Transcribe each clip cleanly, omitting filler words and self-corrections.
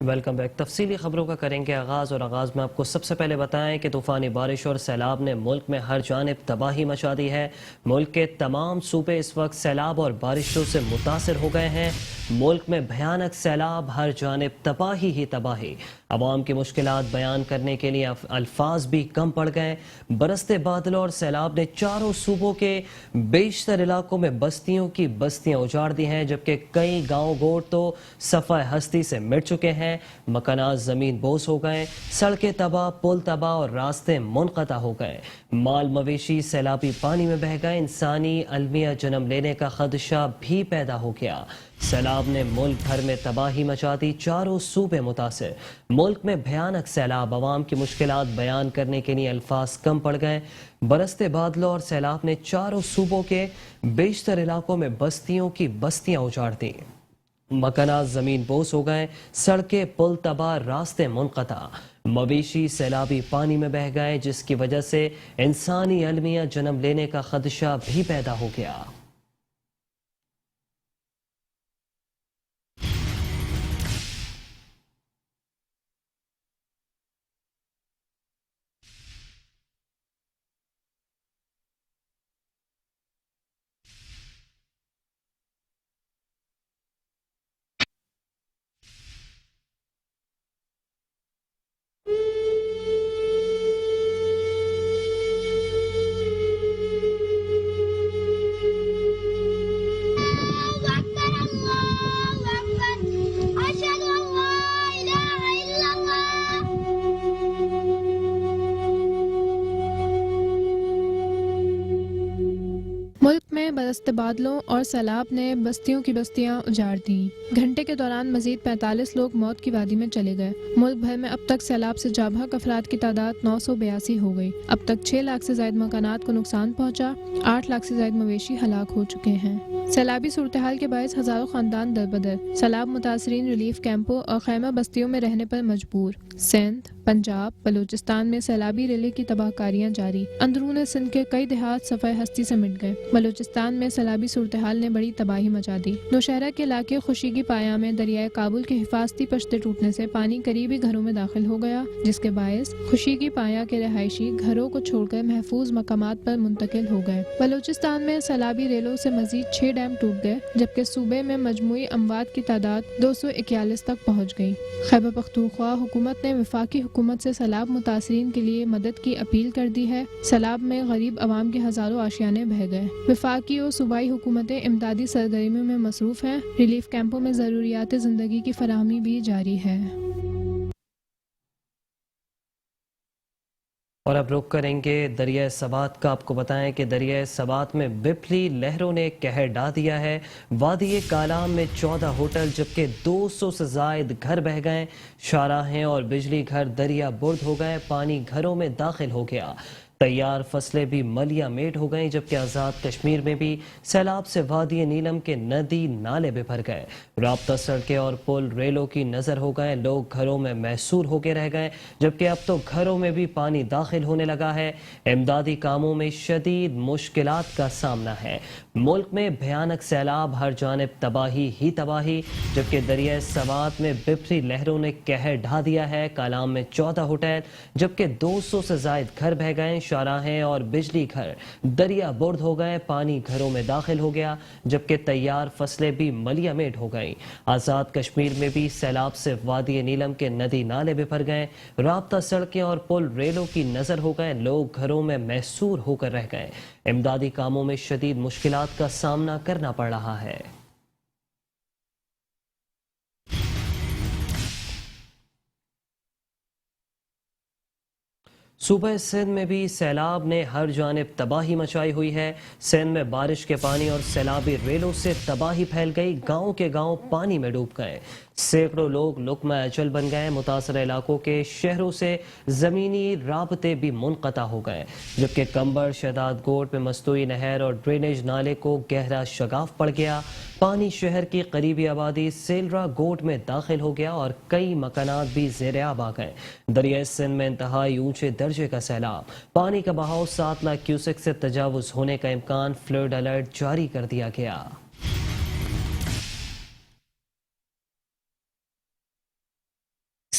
Welcome back. تفصیلی خبروں کا کریں گے آغاز، اور آغاز میں آپ کو سب سے پہلے بتائیں کہ طوفانی بارش اور سیلاب نے ملک میں ہر جانب تباہی مچا دی ہے۔ ملک کے تمام صوبے اس وقت سیلاب اور بارشوں سے متاثر ہو گئے ہیں۔ ملک میں بھیانک سیلاب، ہر جانب تباہی ہی تباہی۔ عوام کی مشکلات بیان کرنے کے لیے الفاظ بھی کم پڑ گئے۔ برستے بادلوں اور سیلاب نے چاروں صوبوں کے بیشتر علاقوں میں بستیوں کی بستیاں اجاڑ دی ہیں، جبکہ کئی گاؤں گوٹ تو صفحہ ہستی سے مٹ چکے ہیں۔ مکانات زمین بوس ہو گئے، سڑکیں تباہ، پل تباہ اور راستے منقطع ہو گئے۔ مال مویشی سیلابی پانی میں بہہ گئے، انسانی المیہ جنم لینے کا خدشہ بھی پیدا ہو گیا۔ سیلاب نے ملک بھر میں تباہی مچا دی، چاروں صوبے متاثر۔ ملک میں بھیانک سیلاب، عوام کی مشکلات بیان کرنے کے لیے الفاظ کم پڑ گئے۔ برستے بادلوں اور سیلاب نے چاروں صوبوں کے بیشتر علاقوں میں بستیوں کی بستیاں اجاڑ دیں۔ مکانات زمین بوس ہو گئے، سڑکیں پل تباہ، راستے منقطع۔ مویشی سیلابی پانی میں بہہ گئے، جس کی وجہ سے انسانی المیہ جنم لینے کا خدشہ بھی پیدا ہو گیا۔ ملک میں برستے بادلوں اور سیلاب نے بستیوں کی بستیاں اجاڑ دیں۔ گھنٹے کے دوران مزید 45 لوگ موت کی وادی میں چلے گئے۔ ملک بھر میں اب تک سیلاب سے جاں بحق افراد کی تعداد 982 ہو گئی۔ اب تک 6 لاکھ سے زائد مکانات کو نقصان پہنچا، 8 لاکھ سے زائد مویشی ہلاک ہو چکے ہیں۔ سیلابی صورتحال کے باعث ہزاروں خاندان دربدر، سیلاب متاثرین ریلیف کیمپوں اور خیمہ بستیوں میں رہنے پر مجبور۔ سندھ، پنجاب، بلوچستان میں سیلابی ریلے کی تباہ کاریاں جاری، اندرون سندھ کے کئی دیہات صفحہ ہستی سے مٹ گئے۔ بلوچستان میں سیلابی صورتحال نے بڑی تباہی مچا دی۔ نوشہرہ کے علاقے خوشی پایا میں دریائے کابل کے حفاظتی پشتے ٹوٹنے سے پانی قریبی گھروں میں داخل ہو گیا، جس کے باعث خوشی پایا کے رہائشی گھروں کو چھوڑ کر محفوظ مقامات پر منتقل ہو گئے۔ بلوچستان میں سیلابی ریلوں سے مزید 6 ڈیم ٹوٹ گئے، جبکہ صوبے میں مجموعی اموات کی تعداد 241 تک پہنچ گئی۔ خیبر پختونخوا حکومت نے وفاقی حکومت سے سیلاب متاثرین کے لیے مدد کی اپیل کر دی ہے۔ سیلاب میں غریب عوام کے ہزاروں آشیانے بہہ گئے۔ وفاقی اور صوبائی حکومتیں امدادی سرگرمیوں میں مصروف ہیں۔ ریلیف کیمپوں میں ضروریات زندگی کی فراہمی بھی جاری ہے۔ اور اب رخ کریں گے دریائے سوات کا۔ آپ کو بتائیں کہ دریائے سوات میں بپھلی لہروں نے قہر ڈھا دیا ہے۔ وادی کالام میں 14 ہوٹل جبکہ 200 سے زائد گھر بہہ گئے، شاہراہیں اور بجلی گھر دریا برد ہو گئے، پانی گھروں میں داخل ہو گیا۔ تیار فصلیں بھی ملیا میٹ ہو گئیں، جبکہ آزاد کشمیر میں بھی سیلاب سے وادی نیلم کے ندی نالے بے بھر گئے۔ رابطہ سڑکیں اور پل ریلوں کی نظر ہو گئے، لوگ گھروں میں محصور ہو کے رہ گئے، جبکہ اب تو گھروں میں بھی پانی داخل ہونے لگا ہے۔ امدادی کاموں میں شدید مشکلات کا سامنا ہے۔ ملک میں بھیانک سیلاب، ہر جانب تباہی ہی تباہی، جبکہ دریائے سوات میں بپھلی لہروں نے قہر ڈھا دیا ہے۔ کالام میں 14 ہوٹل جبکہ 200 سے زائد گھر بہہ گئے، شاہراہیں اور بجلی گھر دریا برد ہو گئے، پانی گھروں میں داخل ہو گیا، جبکہ تیار فصلیں بھی ملیا میٹ ہو گئیں۔ آزاد کشمیر میں بھی سیلاب سے وادی نیلم کے ندی نالے بے بھر گئے، رابطہ سڑکیں اور پل ریلوں کی نظر ہو گئے، لوگ گھروں میں محصور ہو کر رہ گئے۔ امدادی کاموں میں شدید مشکلات کا سامنا کرنا پڑ رہا ہے۔ صوبہ سندھ میں بھی سیلاب نے ہر جانب تباہی مچائی ہوئی ہے۔ سندھ میں بارش کے پانی اور سیلابی ریلوں سے تباہی پھیل گئی، گاؤں کے گاؤں پانی میں ڈوب گئے، سینکڑوں لوگ لقمہ اجل بن گئے، متاثرہ علاقوں کے شہروں سے زمینی رابطے بھی منقطع ہو گئے، جبکہ کمبر شہداد گوٹ میں مستوی نہر اور ڈرینیج نالے کو گہرا شگاف پڑ گیا۔ پانی شہر کی قریبی آبادی سیلرا گوٹ میں داخل ہو گیا اور کئی مکانات بھی زیر آب آ گئے۔ دریائے سندھ میں انتہائی اونچے درجے کا سیلاب، پانی کا بہاؤ 7 لاکھ کیوسک سے تجاوز ہونے کا امکان، فلڈ الرٹ جاری کر دیا گیا۔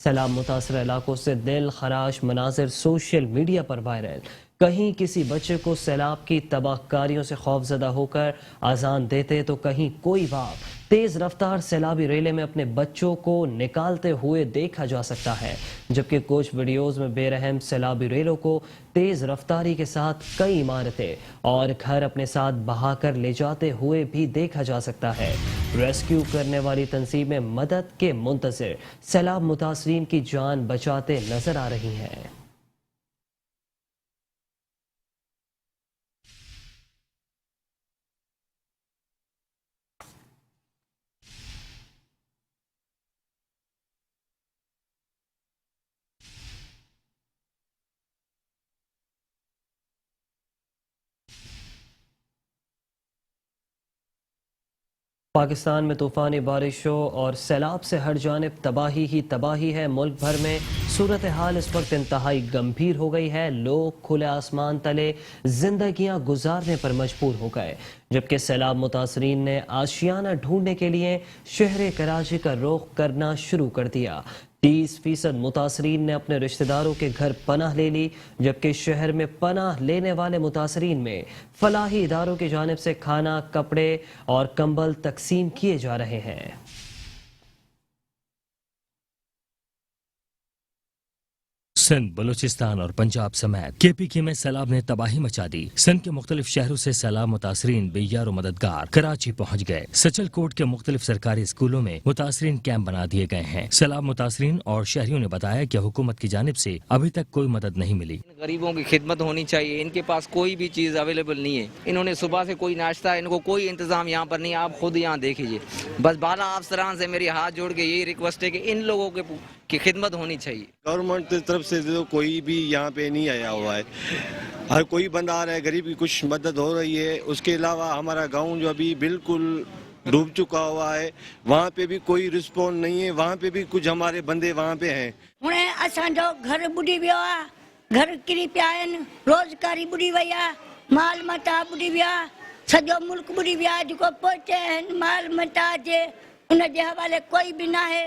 سیلاب متاثرہ علاقوں سے دل خراش مناظر سوشل میڈیا پر وائرل. کہیں کسی بچے کو سیلاب کی تباہ کاریوں سے خوف زدہ ہو کر اذان دیتے تو کہیں کوئی باپ تیز رفتار سیلابی ریلے میں اپنے بچوں کو نکالتے ہوئے دیکھا جا سکتا ہے، جبکہ کچھ ویڈیوز میں بے رحم سیلابی ریلوں کو تیز رفتاری کے ساتھ کئی عمارتیں اور گھر اپنے ساتھ بہا کر لے جاتے ہوئے بھی دیکھا جا سکتا ہے. ریسکیو کرنے والی تنظیمیں مدد کے منتظر سیلاب متاثرین کی جان بچاتے نظر آ رہی ہیں. پاکستان میں طوفانی بارشوں اور سیلاب سے ہر جانب تباہی ہی تباہی ہے. ملک بھر میں صورتحال اس وقت انتہائی گمبھیر ہو گئی ہے. لوگ کھلے آسمان تلے زندگیاں گزارنے پر مجبور ہو گئے، جبکہ سیلاب متاثرین نے آشیانہ ڈھونڈنے کے لیے شہر کراچی کا رخ کرنا شروع کر دیا. 30% متاثرین نے اپنے رشتہ داروں کے گھر پناہ لے لی، جبکہ شہر میں پناہ لینے والے متاثرین میں فلاحی اداروں کی جانب سے کھانا، کپڑے اور کمبل تقسیم کیے جا رہے ہیں. سندھ، بلوچستان اور پنجاب سمیت KPK میں سیلاب نے تباہی مچا دی. سندھ کے مختلف شہروں سے سیلاب متاثرین بے یار و مددگار کراچی پہنچ گئے. سچل کوٹ کے مختلف سرکاری اسکولوں میں متاثرین کیمپ بنا دیے گئے ہیں. سیلاب متاثرین اور شہریوں نے بتایا کہ حکومت کی جانب سے ابھی تک کوئی مدد نہیں ملی. غریبوں کی خدمت ہونی چاہیے. ان کے پاس کوئی بھی چیز اویلیبل نہیں ہے. انہوں نے صبح سے کوئی ناشتہ، ان کو کوئی انتظام یہاں پر نہیں. آپ خود یہاں دیکھیے. بس بالا افسران سے میری ہاتھ جوڑ کے یہی ریکویسٹ ہے کہ ان لوگوں کی خدمت ہونی چاہیے. گورنمنٹ کی طرف سے کوئی بھی یہاں پہ نہیں آیا ہوا ہے. ہر کوئی بندہ آ رہا ہے، غریب کی کچھ مدد ہو رہی ہے. اس کے علاوہ ہمارا گاؤں جو ابھی بالکل ڈوب چکا ہوا ہے، وہاں پہ بھی کوئی رسپونس نہیں ہے. وہاں پہ بھی کچھ ہمارے بندے وہاں پہ ہیں. ہنے اسان جو گھر بڈی ویا، گھر کری پیا آہن، روزگاری بڈی وئی آ، مال متا بڈی ویا، سجو ملک بڈی ویا. جو پہچے ہیں مال متا جے ان جے حوالے کوئی بھی نہ ہے.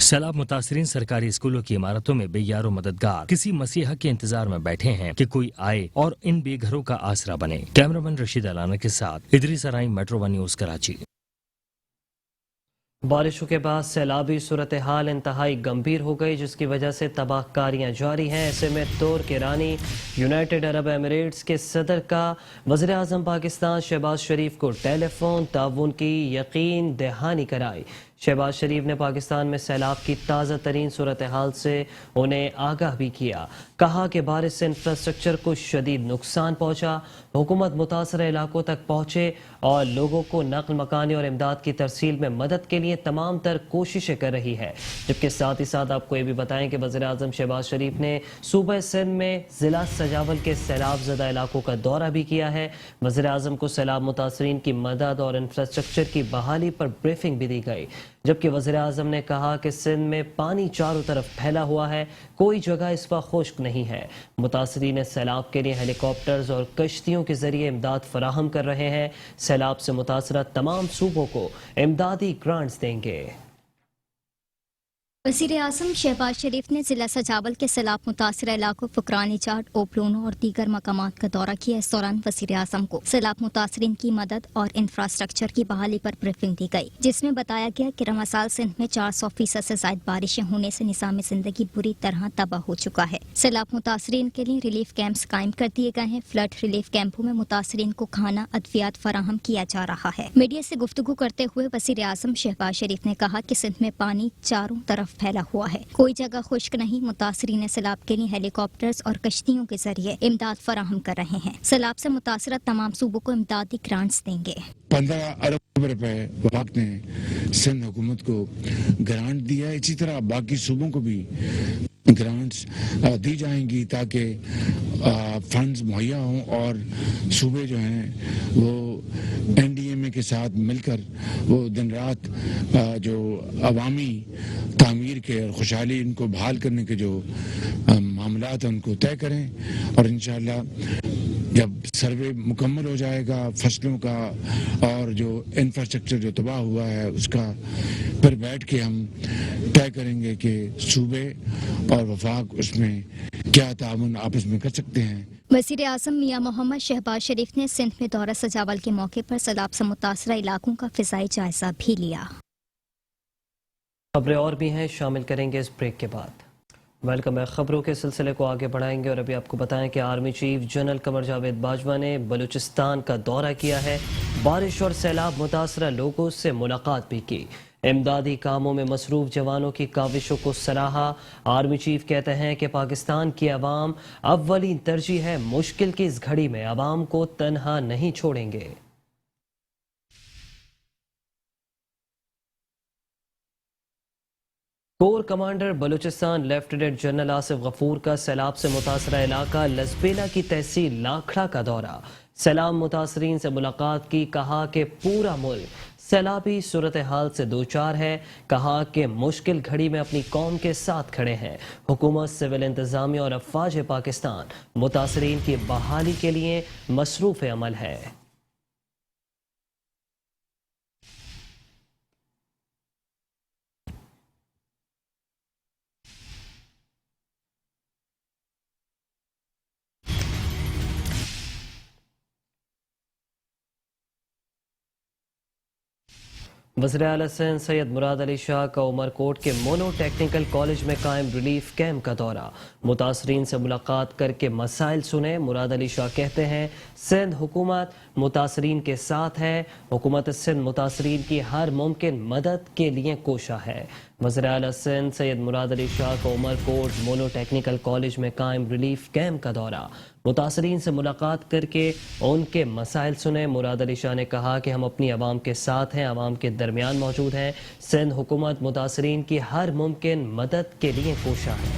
سیلاب متاثرین سرکاری اسکولوں کی عمارتوں میں بے یار و مددگار کسی مسیحا کے انتظار میں بیٹھے ہیں کہ کوئی آئے اور ان بے گھروں کا آسرا بنے. کیمرامین رشید علانہ کے ساتھ Idrees Arain, metro one news, Karachi. بارشوں کے بعد سیلابی صورتحال انتہائی گمبھیر ہو گئی، جس کی وجہ سے تباہ کاریاں جاری ہیں. ایسے میں ترک ایرانی یونائٹڈ عرب ایمریٹس کے صدر کا وزیر اعظم پاکستان شہباز شریف کو ٹیلی فون تعاون کی یقین دہانی کرائی. شہباز شریف نے پاکستان میں سیلاب کی تازہ ترین صورتحال سے انہیں آگاہ بھی کیا. کہا کہ بارش سے انفراسٹرکچر کو شدید نقصان پہنچا. حکومت متاثرہ علاقوں تک پہنچے اور لوگوں کو نقل مکانی اور امداد کی ترسیل میں مدد کے لیے تمام تر کوششیں کر رہی ہے. جبکہ ساتھ ہی ساتھ آپ کو یہ بھی بتائیں کہ وزیر اعظم شہباز شریف نے صوبہ سندھ میں ضلع سجاول کے سیلاب زدہ علاقوں کا دورہ بھی کیا ہے. وزیر اعظم کو سیلاب متاثرین کی مدد اور انفراسٹرکچر کی بحالی پر بریفنگ بھی دی گئی. جبکہ وزیر اعظم نے کہا کہ سندھ میں پانی چاروں طرف پھیلا ہوا ہے، کوئی جگہ اس وقت خشک نہیں ہے. متاثرین سیلاب کے لیے ہیلی کاپٹرز اور کشتیوں کے ذریعے امداد فراہم کر رہے ہیں. سیلاب سے متاثرہ تمام صوبوں کو امدادی گرانٹس دیں گے. وزیر اعظم شہباز شریف نے ضلع سجاول کے سیلاب متاثرہ علاقوں فقرانی چاٹ، اوپلونو اور دیگر مقامات کا دورہ کیا. اس دوران وزیر اعظم کو سیلاب متاثرین کی مدد اور انفراسٹرکچر کی بحالی پر بریفنگ دی گئی، جس میں بتایا گیا کہ رواں سال سندھ میں 400% سے زائد بارشیں ہونے سے نظام زندگی بری طرح تباہ ہو چکا ہے. سیلاب متاثرین کے لیے ریلیف کیمپس قائم کر دیے گئے ہیں. فلڈ ریلیف کیمپوں میں متاثرین کو کھانا، ادویات فراہم کیا جا رہا ہے. میڈیا سے گفتگو کرتے ہوئے وزیر اعظم شہباز شریف نے کہا کہ سندھ میں پانی چاروں طرف پھیلا ہوا ہے، کوئی جگہ خشک نہیں. متاثرین سیلاب کے لیے ہیلی کاپٹرز اور کشتیوں کے ذریعے امداد فراہم کر رہے ہیں. سیلاب سے متاثرہ تمام صوبوں کو امدادی گرانٹس دیں گے. 15 ارب روپے وفاق نے سندھ حکومت کو گرانٹ دیا ہے. اسی طرح باقی صوبوں کو بھی گرانٹس دی جائیں گی تاکہ فنڈز مہیا ہوں اور صوبے جو ہیں وہ NDMA محکمے کے ساتھ مل کر وہ دن رات جو عوامی تعمیر کے اور خوشحالی ان کو بحال کرنے کے جو معاملات ہیں ان کو طے کریں، اور انشاءاللہ جب سروے مکمل ہو جائے گا فصلوں کا اور جو انفراسٹرکچر جو تباہ ہوا ہے اس کا، پھر بیٹھ کے ہم طے کریں گے کہ صوبے اور وفاق اس میں کیا تعاون آپس میں کر سکتے ہیں۔ وزیر اعظم میاں محمد شہباز شریف نے سندھ میں دورہ سجاول کے موقع پر سیلاب سے متاثرہ علاقوں کا فضائی جائزہ بھی لیا۔ خبریں اور بھی ہیں، شامل کریں گے اس بریک کے بعد۔ ویلکم ہے، خبروں کے سلسلے کو آگے بڑھائیں گے اور ابھی آپ کو بتائیں کہ army chief general Qamar Javed Bajwa نے بلوچستان کا دورہ کیا ہے، بارش اور سیلاب متاثرہ لوگوں سے ملاقات بھی کی، امدادی کاموں میں مصروف جوانوں کی کاوشوں کو سراہا۔ آرمی چیف کہتے ہیں کہ پاکستان کی عوام اولین ترجیح ہے، مشکل کی اس گھڑی میں عوام کو تنہا نہیں چھوڑیں گے۔ Corps commander Balochistan lieutenant general Asif غفور کا سیلاب سے متاثرہ علاقہ لزبیلا کی تحصیل لاکھڑا کا دورہ، سیلاب متاثرین سے ملاقات کی، کہا کہ پورا ملک سیلابی صورتحال سے دوچار ہے، کہا کہ مشکل گھڑی میں اپنی قوم کے ساتھ کھڑے ہیں، حکومت سول انتظامیہ اور افواج پاکستان متاثرین کی بحالی کے لیے مصروف عمل ہے۔ وزیر اعلیٰ سندھ سید مراد علی شاہ کا عمر کوٹ کے مونو ٹیکنیکل کالج میں قائم ریلیف کیمپ کا دورہ، متاثرین سے ملاقات کر کے مسائل سنے۔ مراد علی شاہ کہتے ہیں سندھ حکومت متاثرین کے ساتھ ہے، حکومت سندھ متاثرین کی ہر ممکن مدد کے لیے کوشاں ہے۔ وزیر اعلیٰ سندھ سید مراد علی شاہ کا عمر کوٹ مونو ٹیکنیکل کالج میں قائم ریلیف کیمپ کا دورہ، متاثرین سے ملاقات کر کے ان کے مسائل سنے۔ مراد علی شاہ نے کہا کہ ہم اپنی عوام کے ساتھ ہیں، عوام کے درمیان موجود ہیں، سندھ حکومت متاثرین کی ہر ممکن مدد کے لیے کوشاں ہے۔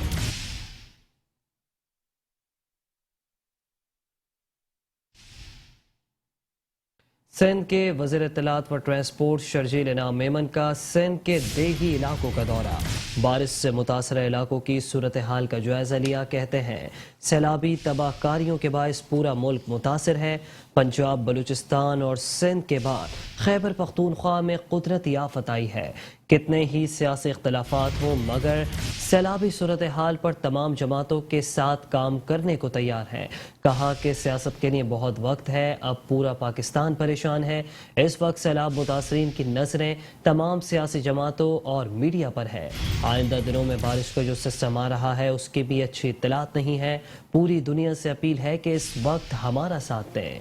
سندھ کے وزیر اطلاعات و ٹرانسپورٹ شرجیل انعام میمن کا سندھ کے دیہی علاقوں کا دورہ، بارش سے متاثرہ علاقوں کی صورتحال کا جائزہ لیا، کہتے ہیں سیلابی تباہ کاریوں کے باعث پورا ملک متاثر ہے، پنجاب بلوچستان اور سندھ کے بعد خیبر پختونخوا میں قدرتی آفت آئی ہے، کتنے ہی سیاسی اختلافات ہوں مگر سیلابی صورتحال پر تمام جماعتوں کے ساتھ کام کرنے کو تیار ہیں، کہا کہ سیاست کے لیے بہت وقت ہے، اب پورا پاکستان پریشان ہے، اس وقت سیلاب متاثرین کی نظریں تمام سیاسی جماعتوں اور میڈیا پر ہے، آئندہ دنوں میں بارش کا جو سسٹم آ رہا ہے اس کی بھی اچھی اطلاعات نہیں ہے، پوری دنیا سے اپیل ہے کہ اس وقت ہمارا ساتھ دیں۔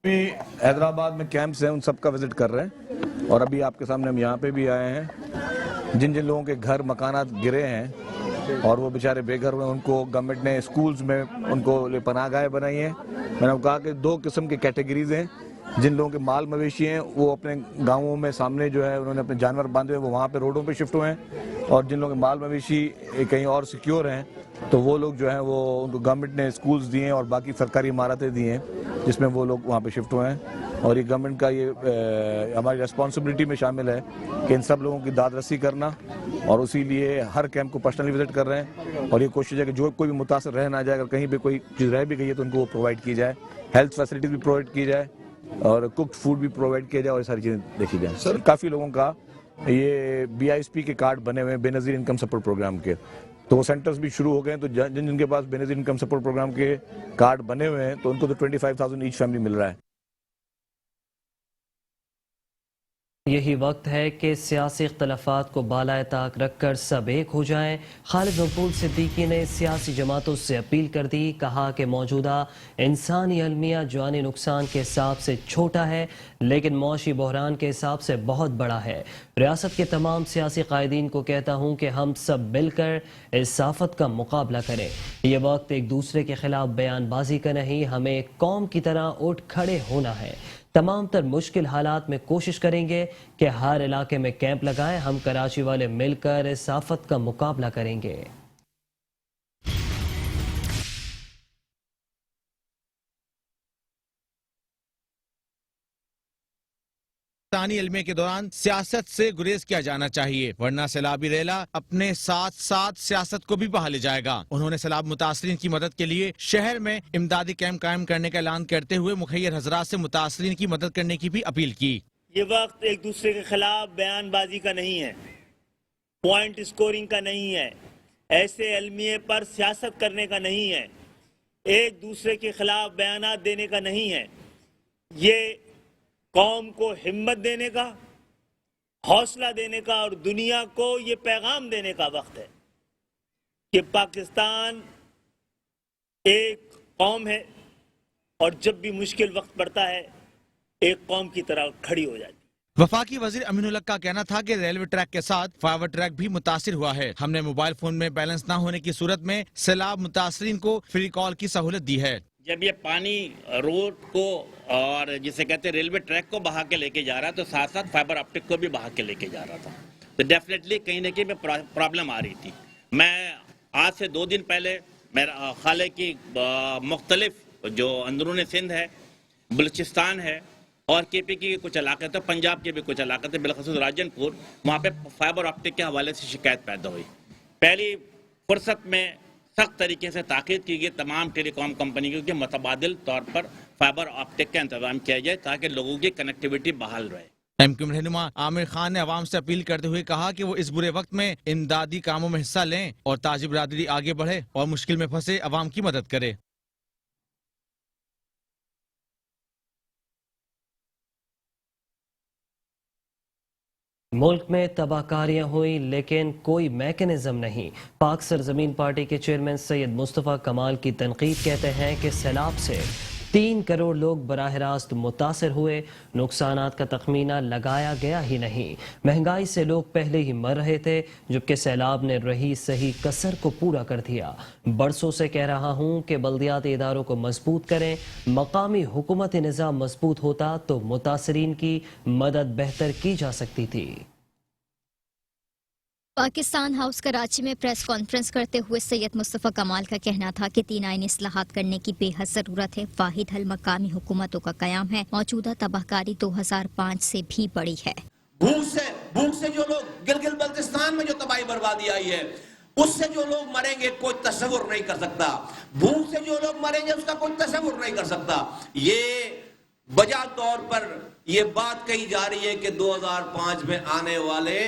حیدرآباد میں کیمپس ہیں ان سب کا وزٹ کر رہے ہیں، اور ابھی آپ کے سامنے ہم یہاں پہ بھی آئے ہیں، جن جن لوگوں کے گھر مکانات گرے ہیں اور وہ بیچارے بے گھر ہوئے، ان کو گورنمنٹ نے اسکولز میں ان کو پناہ گاہیں بنائی ہیں۔ میں نے کہا کہ دو قسم کی کیٹیگریز ہیں، جن لوگوں کے مال مویشی ہیں وہ اپنے گاؤں میں سامنے جو ہے انہوں نے اپنے جانور باندھے ہوئے وہ وہاں پہ روڈوں پہ شفٹ ہوئے ہیں، اور جن لوگوں کے مال مویشی کہیں اور سیکیور ہیں تو وہ لوگ جو ہیں وہ ان کو گورنمنٹ نے اسکولز دیے ہیں اور باقی سرکاری عمارتیں دی ہیں جس میں وہ لوگ وہاں پہ شفٹ ہوئے ہیں، اور یہ گورنمنٹ کا یہ ہماری ریسپانسبلٹی میں شامل ہے کہ ان سب لوگوں کی داد رسی کرنا، اور اسی لیے ہر کیمپ کو پرسنلی وزٹ کر رہے ہیں، اور یہ کوشش ہے کہ جو کوئی بھی متاثر رہ نہ جائے، اگر کہیں پہ کوئی چیز رہ بھی گئی ہے تو ان کو وہ پرووائڈ کی جائے، ہیلتھ فیسلٹیز بھی پرووائڈ کی جائے اور کوکڈ فوڈ بھی پرووائڈ کیا جائے، اور یہ ساری چیزیں دیکھی جائیں۔ سر کافی لوگوں کا یہ BISP کے کارڈ بنے ہوئے ہیں بے نظیر انکم سپورٹ پروگرام کے، تو وہ سینٹرز بھی شروع ہو گئے ہیں، تو جن کے پاس بے نظیر انکم سپورٹ پروگرام کے کارڈ بنے ہوئے ہیں تو ان کو تو 25,000 ایچ فیملی مل رہا ہے۔ یہی وقت ہے کہ سیاسی اختلافات کو بالائے طاق رکھ کر سب ایک ہو جائیں۔ خالد مقبول صدیقی نے سیاسی جماعتوں سے اپیل کر دی، کہا کہ موجودہ انسانی المیہ جانی نقصان کے حساب سے چھوٹا ہے لیکن معاشی بحران کے حساب سے بہت بڑا ہے۔ ریاست کے تمام سیاسی قائدین کو کہتا ہوں کہ ہم سب مل کر اس آفت کا مقابلہ کریں، یہ وقت ایک دوسرے کے خلاف بیان بازی کا نہیں، ہمیں ایک قوم کی طرح اٹھ کھڑے ہونا ہے، تمام تر مشکل حالات میں کوشش کریں گے کہ ہر علاقے میں کیمپ لگائیں، ہم کراچی والے مل کر اس آفت کا مقابلہ کریں گے۔ حقانی علمیہ کے دوران سیاست سے گریز کیا جانا چاہیے، ورنہ سیلابی ریلا اپنے ساتھ ساتھ سیاست کو بھی بہا لے جائے گا۔ انہوں نے سیلاب متاثرین کی مدد کے لیے شہر میں امدادی کیمپ قائم کرنے کا اعلان کرتے ہوئے مخیر حضرات سے متاثرین کی مدد کرنے کی بھی اپیل کی۔ یہ وقت ایک دوسرے کے خلاف بیان بازی کا نہیں ہے، پوائنٹ اسکورنگ کا نہیں ہے، ایسے علمیے پر سیاست کرنے کا نہیں ہے، ایک دوسرے کے خلاف بیانات دینے کا نہیں ہے، یہ قوم کو ہمت دینے کا، حوصلہ دینے کا اور دنیا کو یہ پیغام دینے کا وقت ہے کہ پاکستان ایک قوم ہے اور جب بھی مشکل وقت پڑتا ہے ایک قوم کی طرح کھڑی ہو جاتی ہے۔ وفاقی وزیر امین الحق کا کہنا تھا کہ ریلوے ٹریک کے ساتھ فائبر ٹریک بھی متاثر ہوا ہے۔ ہم نے موبائل فون میں بیلنس نہ ہونے کی صورت میں سیلاب متاثرین کو فری کال کی سہولت دی ہے۔ جب یہ پانی روڈ کو اور جسے کہتے ہیں ریلوے ٹریک کو بہا کے لے کے جا رہا تو ساتھ ساتھ فائبر آپٹک کو بھی بہا کے لے کے جا رہا تھا، تو ڈیفینیٹلی کہیں نہ کہیں پرابلم آ رہی تھی۔ میں آج سے 2 دن پہلے میرا خالے کی مختلف جو اندرون سندھ ہے، بلوچستان ہے اور کے پی کے کچھ علاقے تھے، پنجاب کے بھی کچھ علاقے تھے، بالخصوص راجن پور، وہاں پہ فائبر آپٹک کے حوالے سے شکایت پیدا ہوئی۔ پہلی فرصت میں سخت طریقے سے تاکید کی گئی تمام ٹیلی کام کمپنیوں کے متبادل طور پر فائبر آپٹک کا انتظام کیا جائے تاکہ لوگوں کی کنیکٹیویٹی بحال رہے۔ ایم کیو رہنما عامر خان نے عوام سے اپیل کرتے ہوئے کہا کہ وہ اس برے وقت میں امدادی کاموں میں حصہ لیں اور تاجر برادری آگے بڑھے اور مشکل میں پھنسے عوام کی مدد کرے۔ ملک میں تباہ کاریاں ہوئیں لیکن کوئی میکینزم نہیں۔ پاک سرزمین پارٹی کے چیئرمین سید مصطفیٰ کمال کی تنقید کہتے ہیں کہ سیلاب سے 3 کروڑ لوگ براہ راست متاثر ہوئے، نقصانات کا تخمینہ لگایا گیا ہی نہیں۔ مہنگائی سے لوگ پہلے ہی مر رہے تھے جبکہ سیلاب نے رہی صحیح کسر کو پورا کر دیا۔ برسوں سے کہہ رہا ہوں کہ بلدیاتی اداروں کو مضبوط کریں، مقامی حکومتی نظام مضبوط ہوتا تو متاثرین کی مدد بہتر کی جا سکتی تھی۔ پاکستان ہاؤس کراچی میں پریس کانفرنس کرتے ہوئے سید مصطفیٰ کمال کا کہنا تھا کہ 3 آئینی اصلاحات کرنے کی بے حد ضرورت ہے، واحد حل مقامی حکومتوں کا قیام ہے، موجودہ تباہ کاری 2005 سے بھی بڑی ہے۔ بھوک سے جو لوگ گلگت بلتستان میں جو تباہی بربادی آئی ہے اس سے جو لوگ مریں گے کوئی تصور نہیں کر سکتا، بھوک سے جو لوگ مریں گے اس کا کوئی تصور نہیں کر سکتا۔ یہ وجہ طور پر یہ بات کہی جا رہی ہے کہ 2005 میں آنے والے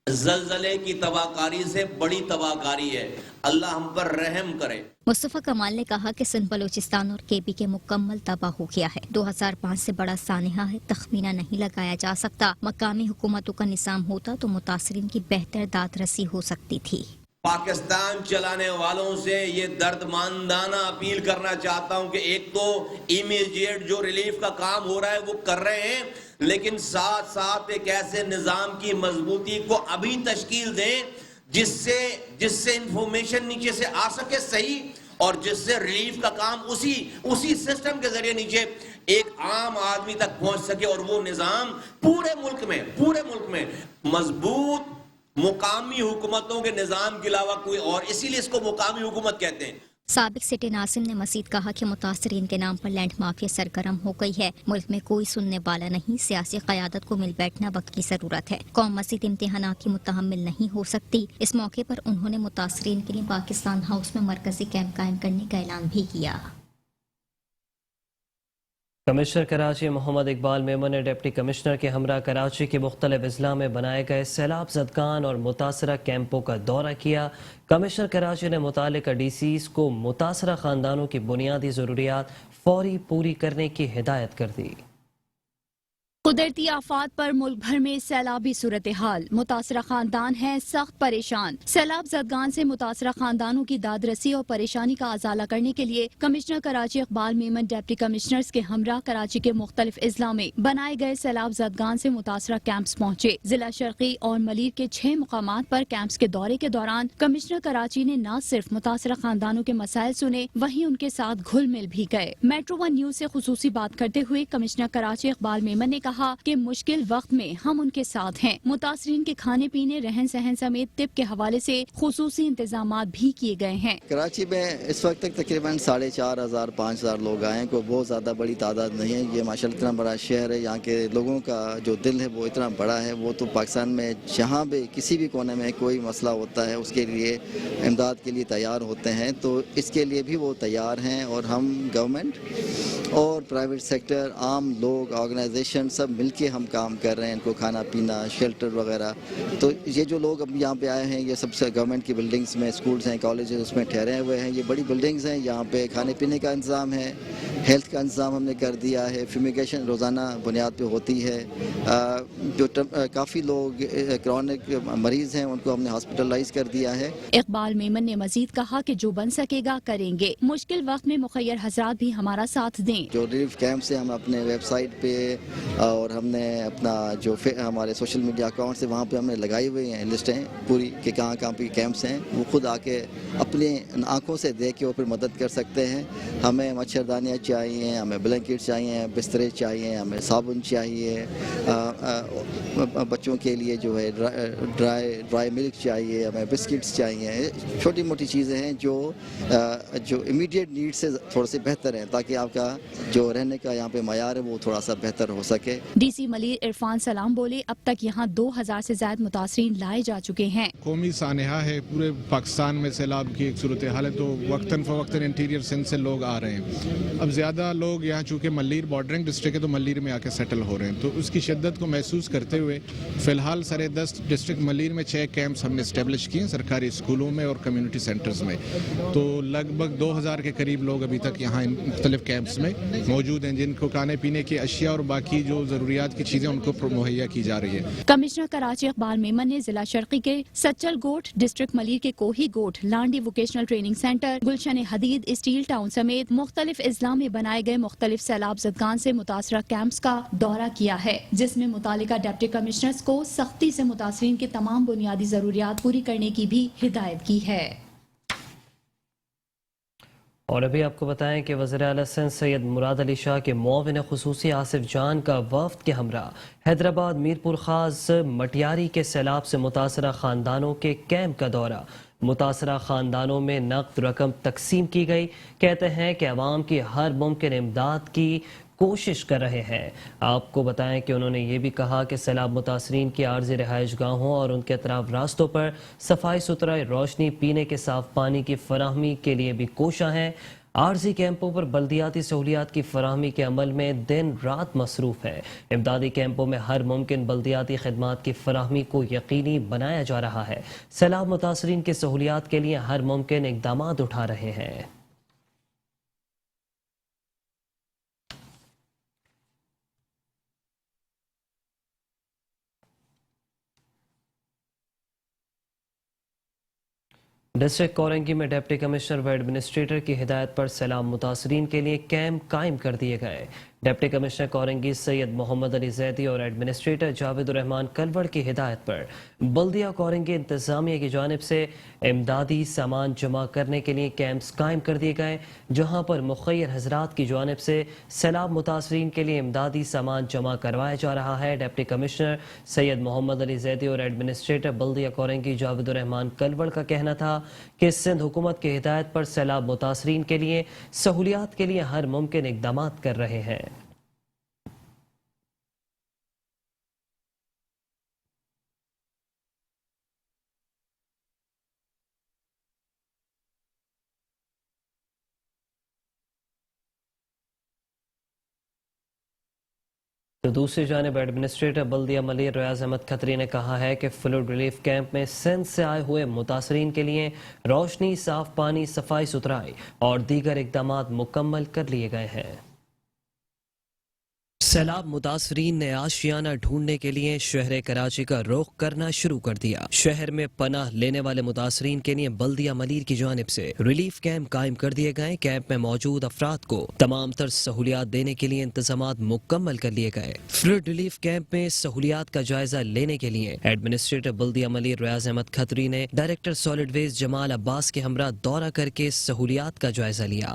زلزلے کی تباہ کاری سے بڑی تباہ کاری ہے، اللہ ہم پر رحم کرے۔ مصطفیٰ کمال نے کہا کہ سندھ بلوچستان اور کے پی کے مکمل تباہ ہو گیا ہے، 2005 سے بڑا سانحہ ہے، تخمینہ نہیں لگایا جا سکتا، مقامی حکومتوں کا نظام ہوتا تو متاثرین کی بہتر داد رسی ہو سکتی تھی۔ پاکستان چلانے والوں سے یہ درد ماندانہ اپیل کرنا چاہتا ہوں کہ ایک تو امیڈیٹ جو ریلیف کا کام ہو رہا ہے وہ کر رہے ہیں، لیکن ساتھ ساتھ ایک ایسے نظام کی مضبوطی کو ابھی تشکیل دیں جس سے انفارمیشن نیچے سے آ سکے صحیح، اور جس سے ریلیف کا کام اسی سسٹم کے ذریعے نیچے ایک عام آدمی تک پہنچ سکے، اور وہ نظام پورے ملک میں مضبوط مقامی حکومتوں کے نظام کے علاوہ کوئی اور، اسی لیے اس کو مقامی حکومت کہتے ہیں۔ سابق سٹی ناظم نے مزید کہا کہ متاثرین کے نام پر لینڈ مافیا سرگرم ہو گئی ہے، ملک میں کوئی سننے والا نہیں، سیاسی قیادت کو مل بیٹھنا وقت کی ضرورت ہے، قوم مزید امتحانات کی متحمل نہیں ہو سکتی۔ اس موقع پر انہوں نے متاثرین کے لیے پاکستان ہاؤس میں مرکزی کیمپ قائم کرنے کا اعلان بھی کیا۔ کمشنر کراچی محمد اقبال میمن نے ڈپٹی کمشنر کے ہمراہ کراچی کے مختلف اضلاع میں بنائے گئے سیلاب زدگان اور متاثرہ کیمپوں کا دورہ کیا۔ کمشنر کراچی نے متعلقہ ڈی سیز کو متاثرہ خاندانوں کی بنیادی ضروریات فوری پوری کرنے کی ہدایت کر دی۔ قدرتی آفات پر ملک بھر میں سیلابی صورتحال، متاثرہ خاندان ہیں سخت پریشان۔ سیلاب زدگان سے متاثرہ خاندانوں کی داد رسی اور پریشانی کا ازالہ کرنے کے لیے commissioner Karachi Iqbal Memon deputy commissioners کے ہمراہ کراچی کے مختلف اضلاع میں بنائے گئے سیلاب زدگان سے متاثرہ کیمپس پہنچے۔ ضلع شرقی اور ملیر کے 6 مقامات پر کیمپس کے دورے کے دوران کمشنر کراچی نے نہ صرف متاثرہ خاندانوں کے مسائل سنے، وہیں ان کے ساتھ گھل مل بھی گئے۔ میٹرو 1 نیوز سے خصوصی بات کرتے ہوئے کمشنر کراچی اقبال میمن نے کہا کہا کہ مشکل وقت میں ہم ان کے ساتھ ہیں. متاثرین کے کھانے پینے رہن سہن سمیت طب کے حوالے سے خصوصی انتظامات بھی کیے گئے ہیں. کراچی میں اس وقت تک تقریباً 4,500 5,000 لوگ آئے ہیں. کوئی بہت زیادہ بڑی تعداد نہیں ہے. یہ ماشاءاللہ اتنا بڑا شہر ہے. یہاں کے لوگوں کا جو دل ہے وہ اتنا بڑا ہے. وہ تو پاکستان میں جہاں بھی کسی بھی کونے میں کوئی مسئلہ ہوتا ہے اس کے لیے امداد کے لیے تیار ہوتے ہیں. تو اس کے لیے بھی وہ تیار ہیں. اور ہم گورنمنٹ اور پرائیویٹ سیکٹر، عام لوگ، آرگنائزیشن سب مل کے ہم کام کر رہے ہیں. ان کو کھانا پینا، شیلٹر وغیرہ. تو یہ جو لوگ اب یہاں پہ آئے ہیں یہ سب سے گورنمنٹ کی بلڈنگز میں، اسکولز ہیں، کالجز اس میں ٹھہرے ہوئے ہیں. یہ بڑی بلڈنگز ہیں. یہاں پہ کھانے پینے کا انتظام ہے، ہیلتھ کا انتظام ہم نے کر دیا ہے. فیومیگیشن روزانہ بنیاد پہ ہوتی ہے. جو کافی لوگ کرونک مریض ہیں ان کو ہم نے ہاسپٹلائز کر دیا ہے. اقبال میمن نے مزید کہا کہ جو بن سکے گا کریں گے. مشکل وقت میں مخیر حضرات بھی ہمارا ساتھ دیں. جو ریلیف کیمپ سے ہم اپنے ویب سائٹ پہ اور ہم نے اپنا جو ہمارے سوشل میڈیا اکاؤنٹ سے وہاں پہ ہم نے لگائی ہوئی ہیں لسٹیں پوری کہ کہاں کہاں پہ کیمپس ہیں. وہ خود آ کے اپنے آنکھوں سے دیکھ کے اور پھر مدد کر سکتے ہیں. ہمیں مچھردانیاں چاہیے، ہمیں بلینکٹ چاہیے، بسترے چاہیے، ہمیں صابن چاہیے، بچوں کے لیے جو ہے ڈرائی ملک چاہیے، ہمیں بسکٹس چاہیے. چھوٹی موٹی چیزیں ہیں جو امیڈیٹ نیڈ سے تھوڑا سے بہتر ہیں تاکہ آپ کا جو رہنے کا یہاں پہ معیار ہے وہ تھوڑا سا بہتر ہو سکے. ڈی سی ملیر عرفان سلام بولے اب تک یہاں 2,000 سے زائد متاثرین لائے جا چکے ہیں. قومی سانحہ ہے، پورے پاکستان میں سیلاب کی ایک صورتحال ہے تو وقتاً فوقتاً انٹیریئر سندھ سے لوگ آ رہے ہیں. اب زیادہ لوگ یہاں چونکہ ملیر بارڈرنگ ڈسٹرکٹ ہے تو ملیر میں آ کے سیٹل ہو رہے ہیں. تو اس کی شدت کو محسوس کرتے ہوئے فی الحال سر دست ڈسٹرکٹ ملیر میں 6 کیمپس ہم نے اسٹیبلش کیے ہیں سرکاری اسکولوں میں اور کمیونٹی سینٹرز میں. تو لگ بھگ 2,000 کے قریب لوگ ابھی تک یہاں ان مختلف کیمپس میں موجود ہیں جن کو کھانے پینے کی اشیاء اور باقی جو ضروریات کی چیزیں ان کو مہیا کی جا رہی ہے. کمشنر کراچی اقبال میمن نے ضلع شرقی کے سچل گوٹ، ڈسٹرکٹ ملیر کے کوہی گوٹ، لانڈی ووکیشنل ٹریننگ سینٹر، گلشن حدید، اسٹیل ٹاؤن سمیت مختلف اضلاع میں بنائے گئے مختلف سیلاب زدگان سے متاثرہ کیمپس کا دورہ کیا ہے جس میں متعلقہ ڈپٹی کمشنرز کو سختی سے متاثرین کے تمام بنیادی ضروریات پوری کرنے کی بھی ہدایت کی ہے. اور ابھی آپ کو بتائیں کہ وزیر اعلیٰ سندھ سید مراد علی شاہ کے معاون خصوصی آصف جان کا وفد کے ہمراہ حیدرآباد میرپور خاص مٹیاری کے سیلاب سے متاثرہ خاندانوں کے کیمپ کا دورہ. متاثرہ خاندانوں میں نقد رقم تقسیم کی گئی. کہتے ہیں کہ عوام کی ہر ممکن امداد کی کوشش کر رہے ہیں. آپ کو بتائیں کہ انہوں نے یہ بھی کہا کہ سیلاب متاثرین کی عارضی رہائش گاہوں اور ان کے اطراف راستوں پر صفائی ستھرائی، روشنی، پینے کے صاف پانی کی فراہمی کے لیے بھی کوشاں ہیں. عارضی کیمپوں پر بلدیاتی سہولیات کی فراہمی کے عمل میں دن رات مصروف ہے. امدادی کیمپوں میں ہر ممکن بلدیاتی خدمات کی فراہمی کو یقینی بنایا جا رہا ہے. سیلاب متاثرین کی سہولیات کے لیے ہر ممکن اقدامات اٹھا رہے ہیں. ڈسٹرکٹ کورنگی میں ڈپٹی کمشنر و ایڈمنسٹریٹر کی ہدایت پر سیلاب متاثرین کے لیے کیمپ قائم کر دیے گئے. ڈپٹی کمشنر کورنگی سید محمد علی زیدی اور ایڈمنسٹریٹر جاوید الرحمان کلوڑ کی ہدایت پر بلدیہ کورنگی انتظامیہ کی جانب سے امدادی سامان جمع کرنے کے لیے کیمپس قائم کر دیے گئے جہاں پر مخیر حضرات کی جانب سے سیلاب متاثرین کے لیے امدادی سامان جمع کروایا جا رہا ہے. ڈپٹی کمشنر سید محمد علی زیدی اور ایڈمنسٹریٹر بلدیہ کورنگی جاوید الرحمان کلوڑ کا کہنا تھا کہ سندھ حکومت کی ہدایت پر سیلاب متاثرین کے لیے سہولیات کے لیے ہر ممکن اقدامات کر رہے ہیں. تو دوسری جانب ایڈمنسٹریٹر بلدیہ ملیر ریاض احمد کھتری نے کہا ہے کہ فلڈ ریلیف کیمپ میں سندھ سے آئے ہوئے متاثرین کے لیے روشنی، صاف پانی، صفائی ستھرائی اور دیگر اقدامات مکمل کر لیے گئے ہیں. سیلاب متاثرین نے آشیانہ ڈھونڈنے کے لیے شہر کراچی کا رخ کرنا شروع کر دیا. شہر میں پناہ لینے والے متاثرین کے لیے بلدیہ ملیر کی جانب سے ریلیف کیمپ قائم کر دیے گئے. کیمپ میں موجود افراد کو تمام تر سہولیات دینے کے لیے انتظامات مکمل کر لیے گئے. فلڈ ریلیف کیمپ میں سہولیات کا جائزہ لینے کے لیے ایڈمنسٹریٹر بلدیہ ملیر ریاض احمد کھتری نے ڈائریکٹر سالڈ ویسٹ جمال عباس کے ہمراہ دورہ کر کے سہولیات کا جائزہ لیا.